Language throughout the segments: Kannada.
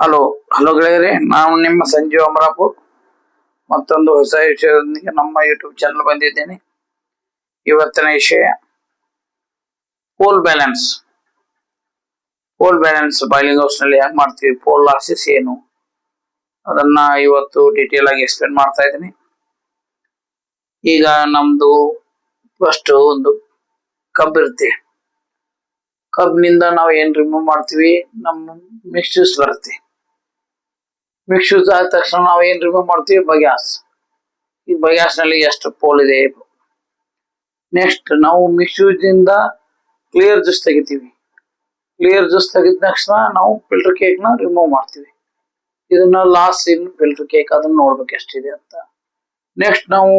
ಹಲೋ ಹಲೋ ಗೆಳೆಯರೇ, ನಾನು ನಿಮ್ಮ ಸಂಜೀವ್ ಅಮರಾಪುರ್ ಮತ್ತೊಂದು ಹೊಸ ವಿಷಯದೊಂದಿಗೆ ನಮ್ಮ ಯೂಟ್ಯೂಬ್ ಚಾನಲ್ ಬಂದಿದ್ದೇನೆ. ಇವತ್ತಿನ ವಿಷಯ ಪೋಲ್ ಬ್ಯಾಲೆನ್ಸ್. ಬಾಯ್ಲಿಂಗ್ ಹೌಸ್ ನಲ್ಲಿ ಹೇಗೆ ಮಾಡ್ತೀವಿ, ಪೋಲ್ ಲಾಸಸ್ ಏನು, ಅದನ್ನ ಇವತ್ತು ಡೀಟೇಲ್ ಆಗಿ ಎಕ್ಸ್ಪ್ಲೇನ್ ಮಾಡ್ತಾ ಇದ್ದೀನಿ. ಈಗ ನಮ್ದು ಫಸ್ಟ್ ಒಂದು ಕಬ್ ಇರುತ್ತೆ. ಕಬ್ನಿಂದ ನಾವು ಏನ್ ರಿಮೂವ್ ಮಾಡ್ತೀವಿ, ನಮ್ಮ ಮಿಕ್ಸ್ ಜ್ಯೂಸ್ ಬರುತ್ತೆ. ಮಿಕ್ಸ್ ಜ್ಯೂಸ್ ಆದ ತಕ್ಷಣ ನಾವು ಏನ್ ರಿಮೂವ್ ಮಾಡ್ತೀವಿ, ಬಗ್ಯಾಸ್. ಈ ಬಗ್ಯಾಸ್ ನಲ್ಲಿ ಎಷ್ಟು ಪೋಲ್ ಇದೆ. ನೆಕ್ಸ್ಟ್ ನಾವು ಮಿಕ್ಸ್ ಜ್ಯೂಸ್ ಇಂದ ಕ್ಲಿಯರ್ ಜ್ಯೂಸ್ ತೆಗಿತೀವಿ. ಕ್ಲಿಯರ್ ಜ್ಯೂಸ್ ತೆಗೆದ ತಕ್ಷಣ ನಾವು ಫಿಲ್ಟರ್ ಕೇಕ್ ನ ರಿಮೂವ್ ಮಾಡ್ತೀವಿ. ಇದನ್ನ ಲಾಸ್ಟ್ ಇನ್ ಫಿಲ್ಟರ್ ಕೇಕ್, ಅದನ್ನ ನೋಡ್ಬೇಕು ಎಷ್ಟಿದೆ ಅಂತ. ನೆಕ್ಸ್ಟ್ ನಾವು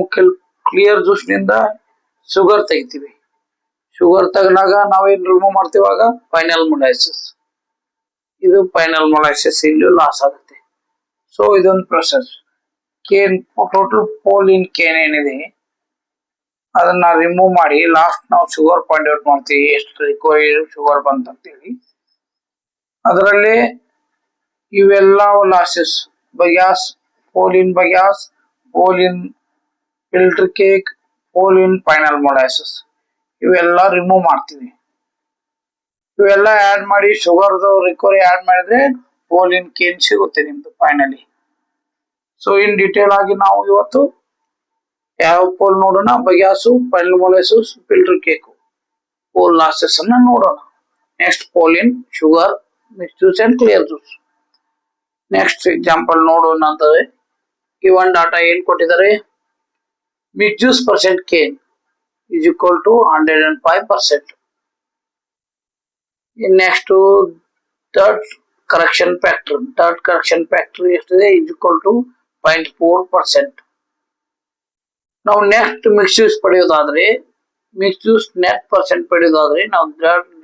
ಕ್ಲಿಯರ್ ಜ್ಯೂಸ್ ನಿಂದ ಶುಗರ್ ತೆಗಿತೀವಿ. ಶುಗರ್ ತೆಗೆದಾಗ ನಾವೇನ್ ರಿಮೂವ್ ಮಾಡ್ತೀವಾಗ ಫೈನಲ್ ಮೊಲಾಸಿಸ್. ಇದು ಫೈನಲ್ ಮೊಲಾಸಿಸ್ ಇಲ್ಲಿ ಲಾಸ್ ಆಗುತ್ತೆ. ಸೊ ಇದೊಂದು process. Kane total pole in Kane ಏನಿದೆ ಅದನ್ನ ರಿಮೂವ್ ಮಾಡಿ ಲಾಸ್ಟ್ ನಾವು ಶುಗರ್ ಪಾಯಿಂಟ್ ಔಟ್ ಮಾಡ್ತೀವಿ, ಎಷ್ಟು ರಿಕವರಿ ಶುಗರ್ ಬಂತಂತೇಳಿ. ಅದರಲ್ಲಿ ಇವೆಲ್ಲ losses, bagasse, pol in bagasse, pol in filter cake, pol in final molasses, ಇವೆಲ್ಲ ರಿಮೂವ್ ಮಾಡ್ತೀವಿ. ಇವೆಲ್ಲ ಆಡ್ ಮಾಡಿ ಶುಗರ್ದು ರಿಕವರಿ ಆಡ್ ಮಾಡಿದ್ರೆ ಪೋಲ್ ಇನ್ ಕೇನ್ ಸಿಗುತ್ತೆ ನಿಮ್ದು ಫೈನಲಿ. ಸೊ ಇನ್ ಡೀಟೇಲ್ ಆಗಿ ನಾವು ಇವತ್ತು ಯಾವ ಪೋಲ್ ನೋಡೋಣ, bagasse, final molasses, filter cake, pol losses ಅನ್ನ ನೋಡೋಣ. Next pol in sugar, mix juice and clear juice. Next example ನೋಡೋಣ ಅಂತಂದ್ರೆ ಗಿವನ್ ಡಾಟಾ ಏನ್ ಕೊಟ್ಟಿದ್ದಾರೆ, mix juice percent cane is equal to 105%. Next third correction factor ಎಷ್ಟಿದೆ, is equal to 0.4%. ನಾವು ನೆಕ್ಸ್ಟ್ ಮಿಕ್ಸ್ ಜ್ಯೂಸ್ ಪಡೆಯೋದಾದ್ರೆ, ಮಿಕ್ಸ್ ಜ್ಯೂಸ್ ನೆಟ್ ಪರ್ಸೆಂಟ್ ಪಡೆಯೋದಾದ್ರೆ ನಾವು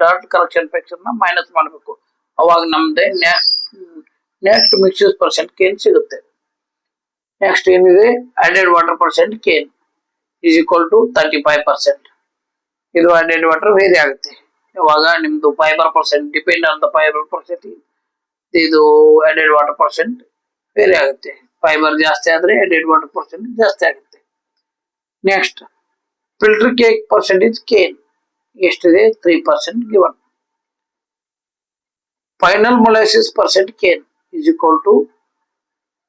ಥರ್ಡ್ ಕರೆಕ್ಷನ್ ಫ್ಯಾಕ್ಟರ್ ನ ಮೈನಸ್ ಮಾಡಬೇಕು. ಅವಾಗ ನಮ್ದೆ next mix juice percent cane ಸಿಗುತ್ತೆ. ನೆಕ್ಸ್ಟ್ ಏನಿದೆ, added water percent cane is equal to 35%. ಇದು ಆಡೆಡ್ ವಾಟರ್ ವೇರಿ ಆಗುತ್ತೆ. ಇವಾಗ ನಿಮ್ದು fibre percent depend on the fibre percent, ಇದು ಆಡೆಡ್ ವಾಟರ್ ಪರ್ಸೆಂಟ್ ವೇರಿ ಆಗುತ್ತೆ. ಫೈಬರ್ ಜಾಸ್ತಿ ಆದ್ರೆ ಆಡೆಡ್ ವಾಟರ್ ಪರ್ಸೆಂಟ್ ಜಾಸ್ತಿ ಆಗುತ್ತೆ. Next filter cake percentage cane ಎಷ್ಟಿದೆ, 3% given. Final molasses percent cane is equal to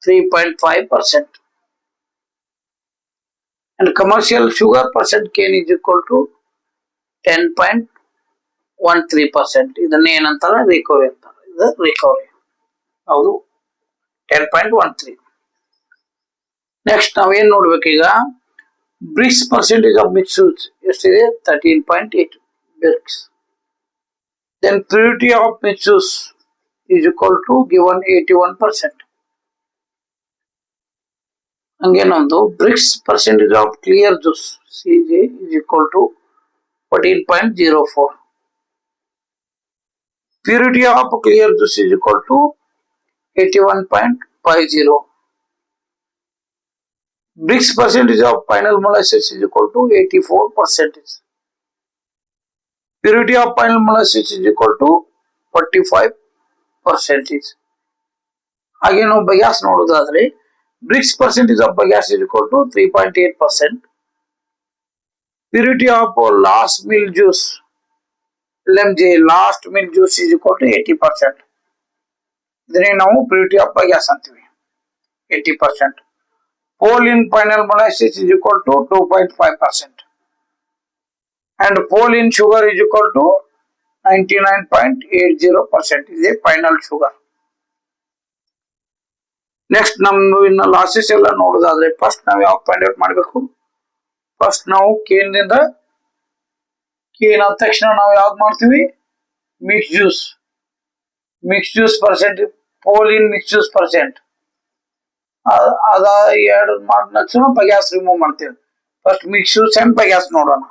3.5%. and commercial sugar percent cane is equal to 10.13%. ಇದನ್ನ ಏನಂತಾರೆ, ರಿಕವರಿ ಅಂತಾರೆ. ಇದು ರಿಕವರಿ ಹೌದು, 10.13. ನೆಕ್ಸ್ಟ್ ನಾವೇನ್ ನೋಡ್ಬೇಕು ಈಗ, brix percentage of mix juice ಎಷ್ಟಿದೆ, 13.8 brix. Then purity of mix juice is equal to given 81%. ಹಂಗೇನೊಂದು brix percentage of clear juice CJ is equal to 14.04. Purity of clear juice is equal to 81.50. Brix percentage of final molasses is equal to 84%. Purity of final molasses is equal to 45%. ಹಾಗೆ ನಾವು ಬಗ್ಯಾಸ್ ನೋಡೋದಾದ್ರೆ, brix percentage of bagasse is equal to 3.8%. Purity of last mill juice LMJ last mill juice is equal to 80%. ಇದನ್ನೇ ನಾವು ಪ್ಯೂರಿಟಿ ಆಫ್ ಬಗ್ಯಾಸ್ ಅಂತೀವಿ, 80%. Pol in final molasses is equal to 2.5%. and pole in sugar is equal to 99.80%. ಇದೆ ಫೈನಲ್ ಶುಗರ್. ನೆಕ್ಸ್ಟ್ ನಮ್ದು ಇನ್ನು ಲಾಸಸ್ ಎಲ್ಲ ನೋಡೋದಾದ್ರೆ, ಫಸ್ಟ್ ನಾವು ಯಾವ ಫೈಂಡ್ ಔಟ್ ಮಾಡಬೇಕು, ಫಸ್ಟ್ ನಾವು ಕೇನ್ ಆದ ತಕ್ಷಣ ನಾವು ಯಾವ್ದು ಮಾಡ್ತೀವಿ, mix juice percent, pol in mix juice percent. ಅದ ಎರಡು ಮಾಡಿದ ತಕ್ಷಣ ಬಗ್ಯಾಸ್ ರಿಮೂವ್ ಮಾಡ್ತೀವಿ. First mix juice and bagasse ನೋಡೋಣ.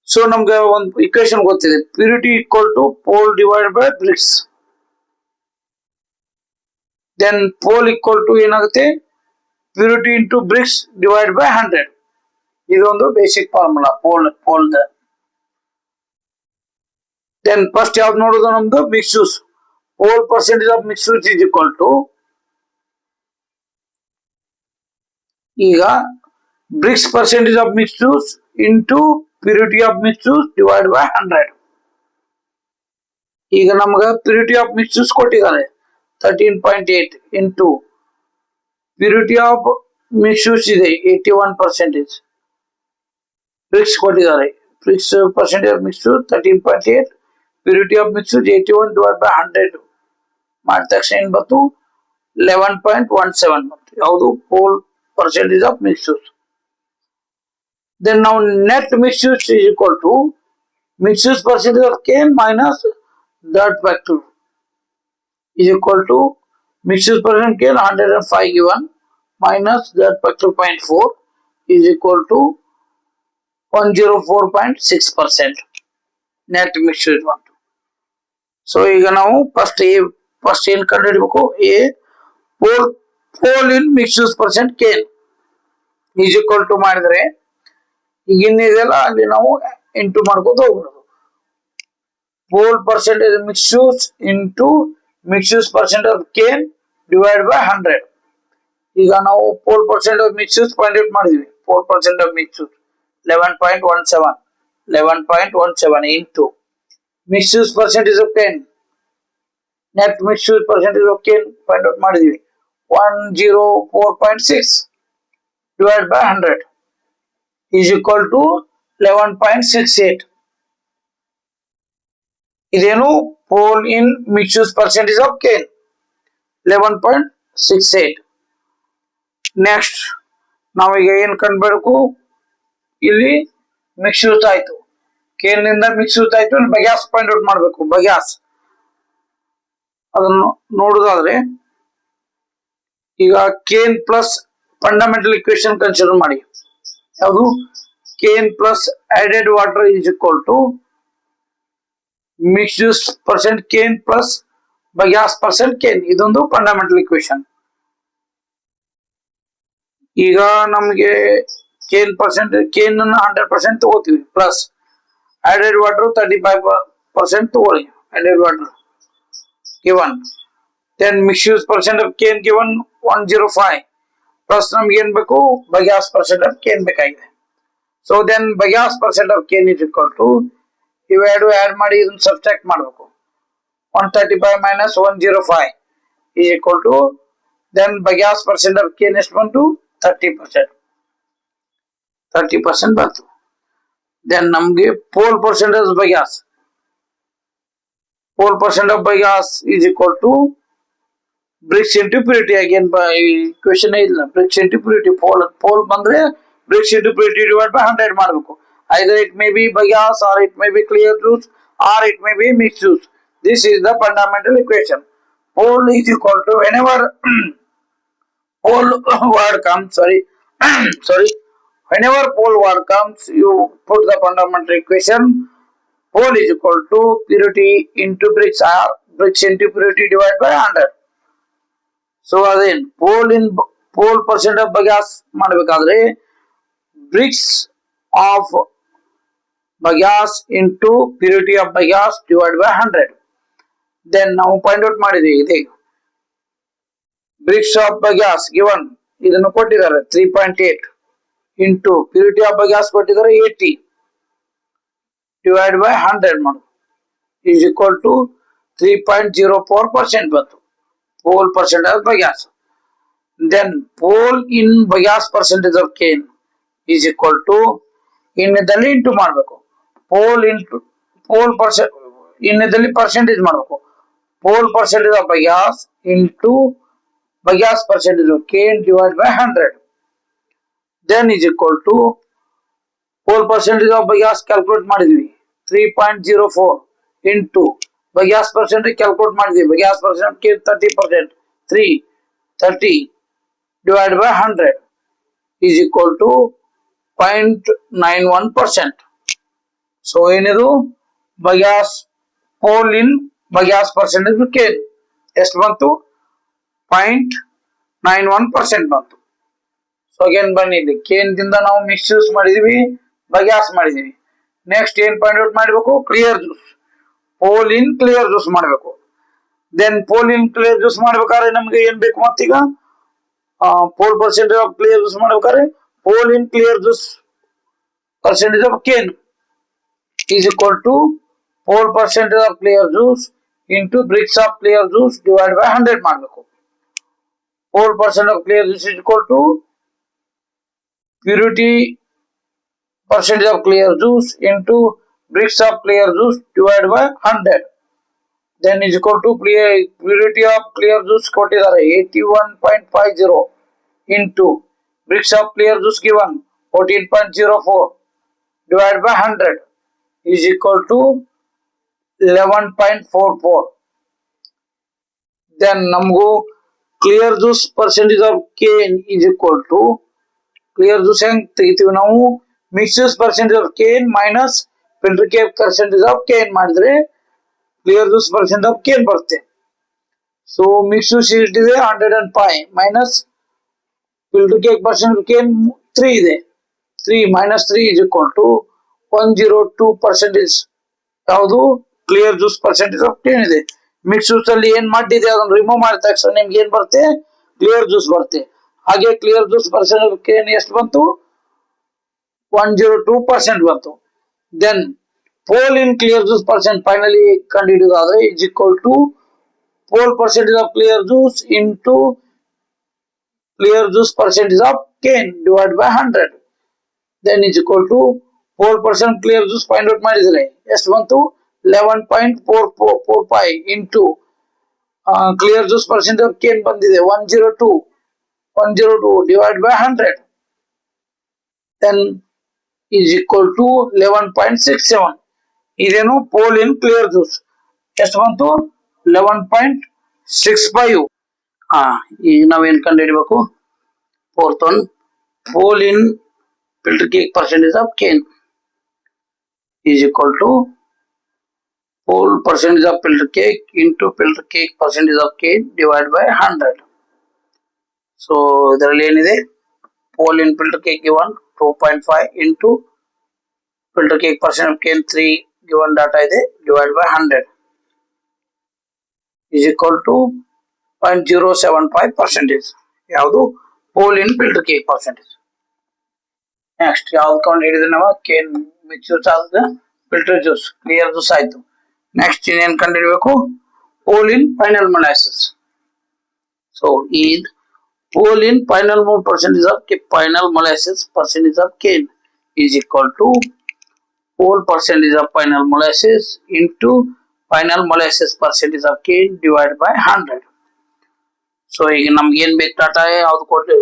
ಸೊ ನಮ್ಗೆ ಒಂದು ಇಕ್ವೇಶನ್ ಗೊತ್ತಿದೆ, purity equal to pol divide by brix. Then pol equal to ಏನಾಗುತ್ತೆ, purity into brix divide by 100. ಇದೊಂದು basic formula pol. Then first ಯಾವ್ದು ನೋಡೋದು, ನಮ್ದು mix juice. whole percentage of mixed juice is equal to ಈಗ Brix percentage of mixed juice into purity of mixed juice divided by 100. ಈಗ ನಮಗೆ purity of mixed juice ಕೊಟ್ಟಿದ್ದಾರೆ 13.8 into purity of mixed juice ಇದೆ 81%. Brix ಕೊಟ್ಟಿದ್ದಾರೆ Brix percentage of mixed juice 13.8, purity of mixed juice 81 divided by 100 ಮಾಡಿದ ತಕ್ಷಣ ಏನು ಬಂತು 11.17 ಬಂತು ಯಾವುದು whole percentage of mixed juice. Then now net mixed juice is equal to mixed juice percentage of cane minus that factor is equal to mixed juice percentage of cane 105 given minus that factor 0.4 is equal to 104.6% net mixed juice ಬಂತು. ಸೊ ಈಗ ನಾವು ಫಸ್ಟ್ ಏನು ಕಂಡುಹಿಡಬೇಕು A pole in mixed juice percent cane is equal to ಮಾಡಿದ್ರೆ ಈಗ ಇನ್ನಿದೆಲ್ಲ ಅಲ್ಲಿ ನಾವು ಇಂಟು ಮಾಡ್ಕೋತ ಹೋಗ್ಬಿಡೋದು pole percentage mixed juice into mixed juice percent of cane divided by 100. ಈಗ ನಾವು pole percent of mixed juice 0.8 ಮಾಡಿದ್ವಿ pole percent of mixed juice 11.17 into mixed juice percentage of cane net mixed juice percentage of cane 0.8 ಮಾಡಿದ್ವಿ 104.6 divided by 100 is equal to 11.68. ಇದೇನು pole in mixed juice percentage of cane 11.68. Next ನಾವೀಗ ಏನು ಕಂಡುಹಿಡಬೇಕು ಇಲ್ಲಿ ಮಿಕ್ಸ್ ಜ್ಯೂಸ್ ಆಯ್ತು ಕೇನ್ ನಿಂದ ಮಿಕ್ಸ್ ಜ್ಯೂಸ್ ಆಯ್ತು ಬಗ್ಯಾಸ್ ಪಾಯಿಂಟ್ ಔಟ್ ಮಾಡಬೇಕು ಬಗ್ಯಾಸ್ ಅದನ್ನು ನೋಡುದಾದ್ರೆ ಈಗ cane plus fundamental equation consider ಮಾಡಿ ಯಾವುದು cane plus added water is equal to mix juice percent cane plus bagasse percent cane ಇದೊಂದು ಫಂಡಮೆಂಟಲ್ ಇಕ್ವೇಶನ್. ಈಗ ನಮಗೆ ಕೇನ್ ಪರ್ಸೆಂಟ್ ಕೇನ್ 100% ತಗೋತೀವಿ ಪ್ಲಸ್ ಆಡೆಡ್ ವಾಟರ್ 35% ತಗೊಳ್ಳಿ added water given then mixed juice percent of cane given 105 plus ನಮ್ಗೆ ಏನ್ ಬೇಕು ಬಗ್ಯಾಸ್ percent of cane ಬೇಕಾಗಿದೆ. So then bagasse percent of cane is equal to ಇವೆರಡು ಆಡ್ ಮಾಡಿ ಇದನ್ನ ಸಬ್ಟ್ರಾಕ್ಟ್ ಮಾಡಬೇಕು 135 minus 105 is equal to then bagasse percent of cane ಎಷ್ಟು ಬಂತು 30% ಬಂತು. then ನಮ್ಗೆ pole percentage of bagasse pole percent of bagasse is equal to Brix into purity again by equation ಇಲ್ಲ Brix into purity pole ಬಂದ್ರೆ Brix into purity divided by 100 ಮಾಡಬೇಕು. Either it may be bagasse or it may be clear juice or it may be mixed juice. This is the fundamental equation. Pole is equal to whenever pole word comes whenever pole word comes you put the fundamental equation pole is equal to purity into Brix or Brix into purity divided by 100. So again pole percent of bagasse ಮಾಡಬೇಕಾದ್ರೆ Brix of bagasse into purity of bagasse divided by 100. then ನಾವು ಫೈಂಡ್ ಔಟ್ ಮಾಡಿದ್ವಿ ಇದೆ Brix of bagasse given ಇದನ್ನು ಕೊಟ್ಟಿದ್ದಾರೆ 3.8 into purity of bagasse ಕೊಟ್ಟಿದ್ದಾರೆ 80 divided by 100 ಮಾಡು is equal to 3.04% ಬಂತು pole percent of bagasse. then pole in bagasse percentage of cane is equal to ಇನ್ನದಲ್ಲಿ ಇಂಟು ಮಾಡಬೇಕು pole percent ಇನ್ನದಲ್ಲಿ ಪರ್ಸೆಂಟೇಜ್ ಮಾಡಬೇಕು pole percentage of bagasse into bagasse percentage of cane divided by 100 then is equal to pole percentage of bagasse calculate ಮಾಡಿದ್ವಿ 3.04 into bagasse percentage ಕ್ಯಾಲ್ಕುಲೇಟ್ ಮಾಡಿದ್ವಿ bagasse percent cane 30% 30 divided by 100 is equal to 0.91%. so ಏನಿದು bagasse pole in bagasse percentage of cane ಎಷ್ಟು ಬಂತು 0.91% ಬಂತು. ಸೊ ಅಗೇನ್ ಬನ್ನಿ ಇಲ್ಲಿ ಕೇನ್ ದಿಂದ ನಾವು ಮಿಕ್ಸ್ ಜ್ಯೂಸ್ ಮಾಡಿದೀವಿ ಬಗ್ಯಾಸ್ ಮಾಡಿದೀವಿ. ನೆಕ್ಸ್ಟ್ ಏನ್ ಪಾಯಿಂಟ್ ಔಟ್ ಮಾಡಬೇಕು clear juice pole in clear juice ಮಾಡಬೇಕು then pol in clear juice ಮಾಡ್ಬೇಕಾದ್ರೆ ನಮ್ಗೆ ಏನ್ ಬೇಕು ಮತ್ತೀಗ pol percentage of clear juice ಮಾಡ್ಬೇಕಾದ್ರೆ pol in clear juice percentage of cane is equal to pole percentage of clear juice into bricks of clear juice divided by 100 ಮಾಡಬೇಕು. Pole percent of clear juice is equal to purity percentage of clear juice into bricks of clear juice divided by 100. Then is equal to purity of clear juice ಕೊಟ್ಟಿದ್ದಾರೆ 81.50 into bricks of clear juice given 14.04 divided by 100 is equal to 11.44. Then ನಮಗೂ clear juice percentage of cane is equal to clear juice ಹೆಂಗ್ ತೆಗಿತೀವಿ ನಾವು mixed juice percentage of cane minus filter cake percentage of cane ಮಾಡಿದ್ರೆ clear juice percentage of cane ಬರುತ್ತೆ. So mixed juice ಇದೆ 105 minus filter cake percentage of cane 3 ಇದೆ. 3 minus 3 is equal to 102 percentage. ಯಾವುದು clear juice percentage of cane ಇದೆ. ಮಿಕ್ಸ್ ಜ್ಯೂಸ್ ಅಲ್ಲಿ ಏನ್ ಮಾಡಿದೆ ಅದನ್ನ ರಿಮೂವ್ ಮಾಡಿದ ತಕ್ಷಣ ನಿಮ್ಗೆ ಏನ್ ಬರುತ್ತೆ ಕ್ಲಿಯರ್ ಜ್ಯೂಸ್ ಬರುತ್ತೆ. ಹಾಗೆ clear juice percentage of cane ಎಷ್ಟು ಬಂತು 102% ಬಂತು. Then pol in clear juice percent finally ಕಂಡುಹಿಡಿಯೋದಾದ್ರೆ is equal to pol percentage of clear juice into clear juice percentage of cane divide by 100. Then is equal to pol percent clear juice find out ಮಾಡಿದ್ರೆ ಎಷ್ಟು ಬಂತು 11.45 into clear juice percentage of cane ಬಂದಿದೆ 102 divided by 100 then is equal to 11.67. ಇದೇನು ಪೋಲ್ ಇನ್ ಕ್ಲಿಯರ್ ಜ್ಯೂಸ್ ಎಷ್ಟು ಬಂತು 11.65. ಈಗ ನಾವೇನ್ ಕಂಡು ಹಿಡಿಬೇಕು fourth one pol in filter cake percentage of cane is equal to pole percentage of filter cake into filter cake percentage of cane divided by 100. So ಇದರಲ್ಲಿ ಏನಿದೆ pole in filter cake given 2.5 into filter cake percent of cane 3 given data ಇದೆ divided by 100 is equal to 0.075 percentage. ಯಾವುದು pole in filter cake percentage. Next ಯಾವ್ದು ಕಂಡು ಹಿಡಿದ್ರೆ ನಾವು ಕೇನ್ ಮಿಕ್ಸ್ ಜ್ಯೂಸ್ ಆದ್ರೆ ಫಿಲ್ಟರ್ ಜ್ಯೂಸ್ ಕ್ಲಿಯರ್ ಜ್ಯೂಸ್ ಆಯ್ತು. ನೆಕ್ಸ್ಟ್ ಇನ್ನೇನ್ ಕಂಡುಹಿಡಬೇಕು pol in final molasses. So ಈ pol in final percentage of final molasses percentage of cane is equal to pole percentage of final molasses into final molasses percentage of cane divided by 100. So ಈಗ ನಮ್ಗೆ ಏನ್ ಬೇಕು ಡಾಟಾ ಯಾವ್ದು ಕೊಟ್ಟು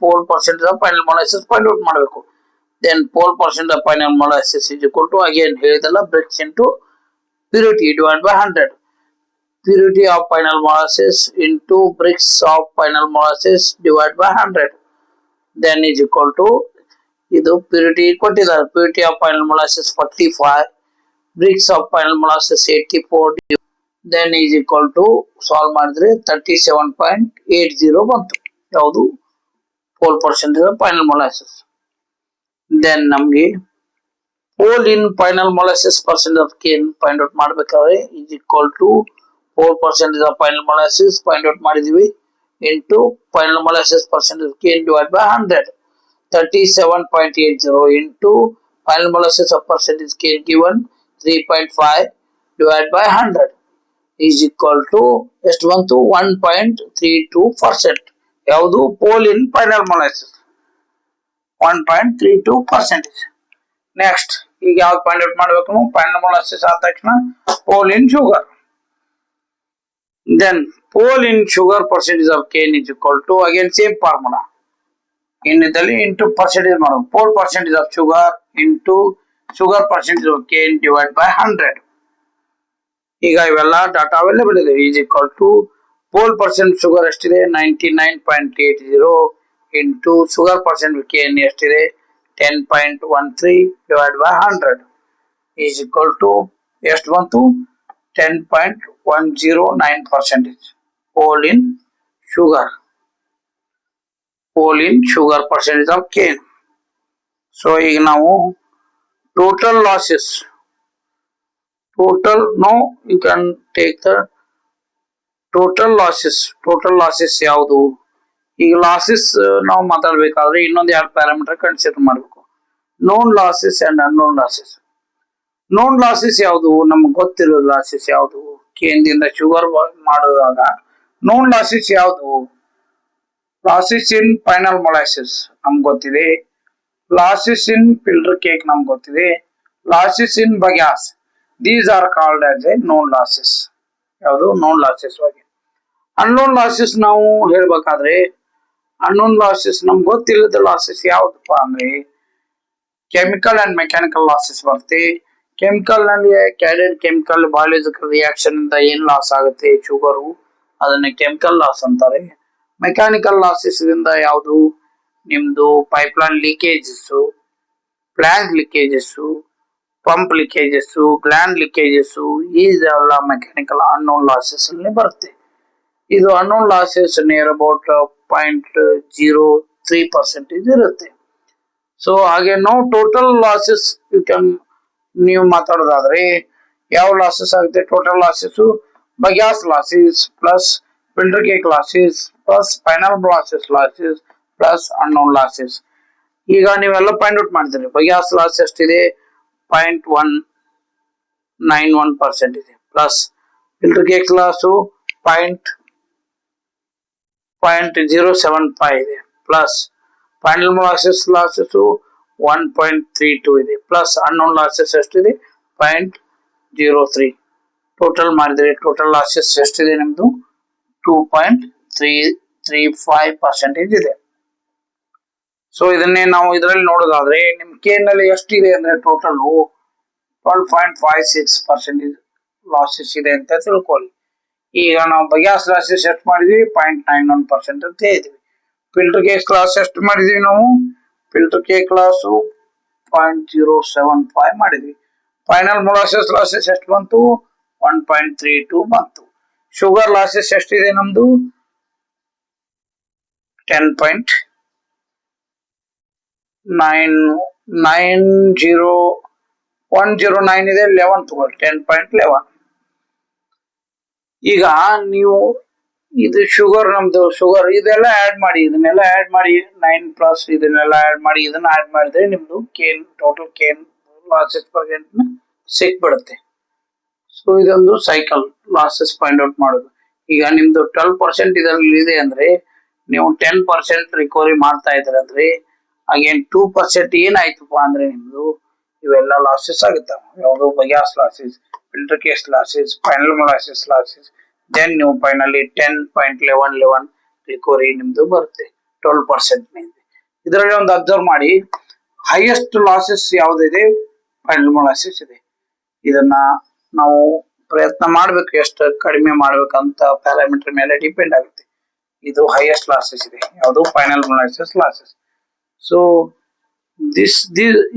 pole percentage of final molasses find out ಮಾಡಬೇಕು. then pole percentage of final molasses is equal to again ಹೇಳಿದಲ್ಲ bricks into purity divided by 100. Purity of final molasses into bricks of final molasses divided by 100 then is equal to ಇದು purity ಕೊಟ್ಟಿದ್ದಾರೆ purity of final molasses 45 bricks of final molasses 84 then is equal to solve ಮಾಡಿದ್ರೆ 37.80 ಬಂತು ಯಾವುದು pole percentage of final molasses. then ನಮಗೆ pole in final molasses percentage of cane find out ಮಾಡಬೇಕಾದ್ರೆ is equal to pole percentage of final molasses find out ಮಾಡಿದೀವಿ into final molasses percentage of cane divided by 100 37.80 into final molasses of percentage cane given 3.5 divided by 100 is equal to ಎಷ್ಟು ಬಂತು 1.32%. ಯಾವುದು pole in final molasses 1.32%. Next ಈಗ ಯಾವ್ದು ಫೈಂಡ್ ಔಟ್ ಮಾಡಬೇಕು ಫೈನಲ್ ಮೊಲಾಸಿಸ್ ಆದ ತಕ್ಷಣ pole in sugar. then pole in sugar percentage of cane is equal to again same formula ಇನ್ನಿದ್ದಲ್ಲಿ into percentage ಮಾಡೋದು pole percentage of sugar into sugar percentage of cane divided by 100. ಈಗ ಇವೆಲ್ಲ ಡಾಟಾ ಅವೈಲೇಬಲ್ ಇದೆ is equal to pole percent sugar ಎಷ್ಟಿದೆ 99.80 into sugar percent cane ಎಷ್ಟಿದೆ 10.13 divided by 100 is equal to ಎಷ್ಟು ಬಂತು 10.109%. pole in sugar percentage of cane. so ಈಗ ನಾವು total no you can take the total losses ಯಾವುದು? ಈಗ ಲಾಸಸ್ ನಾವು ಮಾತಾಡ್ಬೇಕಾದ್ರೆ ಇನ್ನೊಂದು ಎರಡು ಪ್ಯಾರಾಮೀಟರ್ ಕನ್ಸಿಡರ್ ಮಾಡಬೇಕು. Known losses and unknown losses. Known losses ಯಾವುದು? ನಮ್ಗೆ ಗೊತ್ತಿರೋ ಲಾಸಸ್ ಯಾವುದು? ಕೇಂದ್ರದಿಂದ ಶುಗರ್ ಮಾಡಿದಾಗ ನೋನ್ ಲಾಸಸ್ ಯಾವುದು? ಲಾಸಸ್ ಇನ್ ಫೈನಲ್ ಮೊಲಾಸಿಸ್ ನಮ್ಗೆ ಗೊತ್ತಿದೆ. ಲಾಸಸ್ ಇನ್ ಫಿಲ್ಟರ್ ಕೇಕ್ ನಮ್ಗೆ ಗೊತ್ತಿದೆ. Losses in bagasse, these are called as a known losses. ಯಾವುದು? ನೋನ್ ಲಾಸಸ್ ಬಗ್ಗೆ. ಅನ್ನೋನ್ ಲಾಸಸ್ ನಾವು ಹೇಳ್ಬೇಕಾದ್ರೆ ಅನ್ನೋನ್ ಲಾಸಸ್ ನಮ್ಗೆ ಗೊತ್ತಿಲ್ಲದ ಲಾಸಸ್ ಯಾವ್ದಪ್ಪ ಅಂದ್ರೆ ಕೆಮಿಕಲ್ ಅಂಡ್ ಮೆಕ್ಯಾನಿಕಲ್ ಲಾಸಸ್ ಬರುತ್ತೆ. ಕೆಮಿಕಲ್ ನಲ್ಲಿ ಕ್ಯಾಡೆಡ್ ಕೆಮಿಕಲ್ ಬಯಾಲಜಿಕಲ್ ರಿಯಾಕ್ಷನ್ ಇಂದ ಏನ್ ಲಾಸ್ ಆಗುತ್ತೆ ಶುಗರು, ಅದನ್ನ ಕೆಮಿಕಲ್ ಲಾಸ್ ಅಂತಾರೆ. ಮೆಕ್ಯಾನಿಕಲ್ ಲಾಸಸ್ ಇಂದ ಯಾವುದು? ನಿಮ್ದು pipeline leakages, plant leakages, pump leakages, gland leakages, ಇದೆಲ್ಲ ಮೆಕ್ಯಾನಿಕಲ್ ಅನ್ನೋನ್ ಲಾಸಸ್ ಅಲ್ಲಿ ಬರುತ್ತೆ. ಇದು ಅನ್ನೋನ್ ಲಾಸಸ್ ನಿಯರ್ ಅಬೌಟ್ 0.03% ಇರುತ್ತೆ. ಸೊ ಹಾಗೆ ನಾವು ಟೋಟಲ್ ಲಾಸಸ್ ನೀವು ಮಾತಾಡೋದಾದ್ರೆ ಯಾವ ಲಾಸಸ್ ಆಗುತ್ತೆ? Total losses bagasse losses plus filter cake losses plus final losses plus unknown losses. ಈಗ ನೀವೆಲ್ಲ ಫೈಂಡ್ ಔಟ್ ಮಾಡ್ತೀರಿ. ಬಗ್ಯಾಸ್ ಲಾಸ್ ಎಷ್ಟಿದೆ? 0.191% ಇದೆ. ಪ್ಲಸ್ ಫಿಲ್ಟರ್ ಕೇಕ್ ಲಾಸು 0.075 ಇದೆ. ಪ್ಲಸ್ ಫೈನಲ್ ಮೊಲಾಸಿಸ್ ಲಾಸಸ್ 1.32 ಇದೆ. ಪ್ಲಸ್ ಅನ್ನೋನ್ ಲಾಸಸ್ ಎಷ್ಟಿದೆ? 0.03. ಟೋಟಲ್ ಮಾಡಿದ್ರೆ ಟೋಟಲ್ ಲಾಸಸ್ ಎಷ್ಟಿದೆ ನಿಮ್ದು? 2.335% ಇದೆ. ಸೊ ಇದನ್ನೇ ನಾವು ಇದರಲ್ಲಿ ನೋಡೋದಾದ್ರೆ ನಿಮ್ ನಲ್ಲಿ ಎಷ್ಟಿದೆ ಅಂದ್ರೆ ಟೋಟಲ್ 12.56% ಲಾಸಸ್ ಇದೆ ಅಂತ ತಿಳ್ಕೊಳ್ಳಿ. ಈಗ ನಾವು ಬಗ್ಯಾಸ್ ಲಾಸಸ್ ಎಷ್ಟು ಮಾಡಿದ್ವಿ? 0.91% ಅಂತ ಹೇಳಿದ್ವಿ. ಫಿಲ್ಟರ್ ಕೇಕ್ ಲಾಸ್ ಎಷ್ಟು ಮಾಡಿದ್ವಿ ನಾವು? ಫಿಲ್ಟರ್ ಕೇಕ್ ಲಾಸು 0.075 ಮಾಡಿದ್ವಿ. ಫೈನಲ್ ಮೊಲಾಸಿಸ್ ಲಾಸಸ್ ಎಷ್ಟು ಬಂತು? 1.32 ಬಂತು. ಶುಗರ್ ಲಾಸಸ್ ಎಷ್ಟಿದೆ ನಮ್ದು? 10.109 ಇದೆ. 11 ತಗೊಳ್ಳಿ, 10.11. ಈಗ ನೀವು ಇದು ಶುಗರ್, ನಮ್ದು ಶುಗರ್ ಇದೆಲ್ಲ ಆಡ್ ಮಾಡಿ, ಇದನ್ನೆಲ್ಲ ಆಡ್ ಮಾಡಿ 9 ಪ್ಲಸ್ ಇದನ್ನೆಲ್ಲ ಆಡ್ ಮಾಡಿ, ಇದನ್ನ ಆಡ್ ಮಾಡಿದ್ರೆ ನಿಮ್ದು ಟೋಟಲ್ ಲಾಸಸ್ ಪರ್ಸೆಂಟ್ ಸಿಕ್ಬಿಡುತ್ತೆ. ಸೊ ಇದೊಂದು ಸೈಕಲ್ ಲಾಸಸ್ ಫೈಂಡ್ ಔಟ್ ಮಾಡೋದು. ಈಗ ನಿಮ್ದು 12% ಇದರಲ್ಲಿ ಇದೆ ಅಂದ್ರೆ ನೀವು 10% ರಿಕವರಿ ಮಾಡ್ತಾ ಇದ್ರೆ ಅಂದ್ರೆ ಅಗೇನ್ 2% ಏನಾಯ್ತಪ್ಪ ಅಂದ್ರೆ ನಿಮ್ದು ಇವೆಲ್ಲ ಲಾಸಸ್ ಆಗುತ್ತಾವ. ಯಾವುದು? Bagasse losses, filter cake losses, final molasses losses. Then ನೀವು ಫೈನಲಿ 10.11 ರಿಕವರಿ ನಿಮ್ದು ಬರುತ್ತೆ 12%. ಇದರಲ್ಲಿ ಒಂದು ಅಬ್ಸರ್ವ್ ಮಾಡಿ, ಹೈಯೆಸ್ಟ್ ಲಾಸಸ್ ಯಾವ್ದಿದೆ? ಫೈನಲ್ ಮೊಲಾಸಿಸ್ ಇದೆ. ಇದನ್ನ ನಾವು ಪ್ರಯತ್ನ ಮಾಡ್ಬೇಕು, ಎಷ್ಟು ಕಡಿಮೆ ಮಾಡ್ಬೇಕಂತ ಪ್ಯಾರಾಮೀಟರ್ ಮೇಲೆ ಡಿಪೆಂಡ್ ಆಗುತ್ತೆ. ಇದು ಹೈಯೆಸ್ಟ್ ಲಾಸಸ್ ಇದೆ. ಯಾವುದು? Final molasses losses. ಸೊ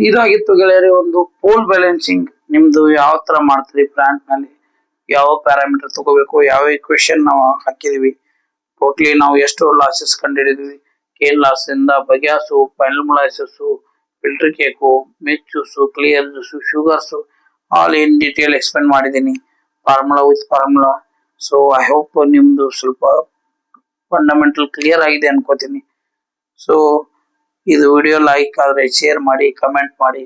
ಇದಾಗಿತ್ತು ಗೆಳೆಯರೆ ಒಂದು ಪೋಲ್ ಬ್ಯಾಲೆನ್ಸಿಂಗ್. ನಿಮ್ದು ಯಾವ ತರ ಮಾಡ್ತೀರಿ ಪ್ಲಾಂಟ್ ನಲ್ಲಿ, ಯಾವ ಪ್ಯಾರಾಮೀಟರ್ ತಗೋಬೇಕು, ಯಾವ ಇಕ್ವೇಶನ್ ನಾವು ಹಾಕಿದೀವಿ, ಟೋಟಲಿ ನಾವು ಎಷ್ಟು ಲಾಸಸ್ ಕಂಡಿಡಿದ್ವಿ, ಕೇನ್ ಲಾಸ್ ಇಂದ bagasse, final molasses, filter cake, mix juice, clear juice, sugars, all in detail explain ಮಾಡಿದ್ದೀನಿ, formula with formula. So I hope ನಿಮ್ದು ಸ್ವಲ್ಪ ಫಂಡಮೆಂಟಲ್ ಕ್ಲಿಯರ್ ಆಗಿದೆ ಅನ್ಕೋತೀನಿ. ಸೊ ಇದು ವಿಡಿಯೋ ಲೈಕ್ ಆದ್ರೆ ಶೇರ್ ಮಾಡಿ, ಕಮೆಂಟ್ ಮಾಡಿ,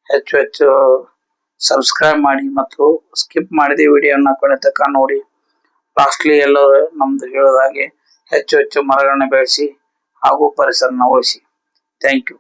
ಹೆಚ್ಚು ಸಬ್ಸ್ಕ್ರೈಬ್ ಮಾಡಿ ಮತ್ತು ಸ್ಕಿಪ್ ಮಾಡಿದ ವಿಡಿಯೋನ ಕೊನೆ ತನಕ ನೋಡಿ. ಲಾಸ್ಟ್ಲಿ ಎಲ್ಲರೂ ನಮ್ದು ಹೇಳೋದಾಗೆ ಹೆಚ್ಚು ಮರಗಳನ್ನ ಬೆಳೆಸಿ ಹಾಗೂ ಪರಿಸರನ ಉಳಿಸಿ. Thank you.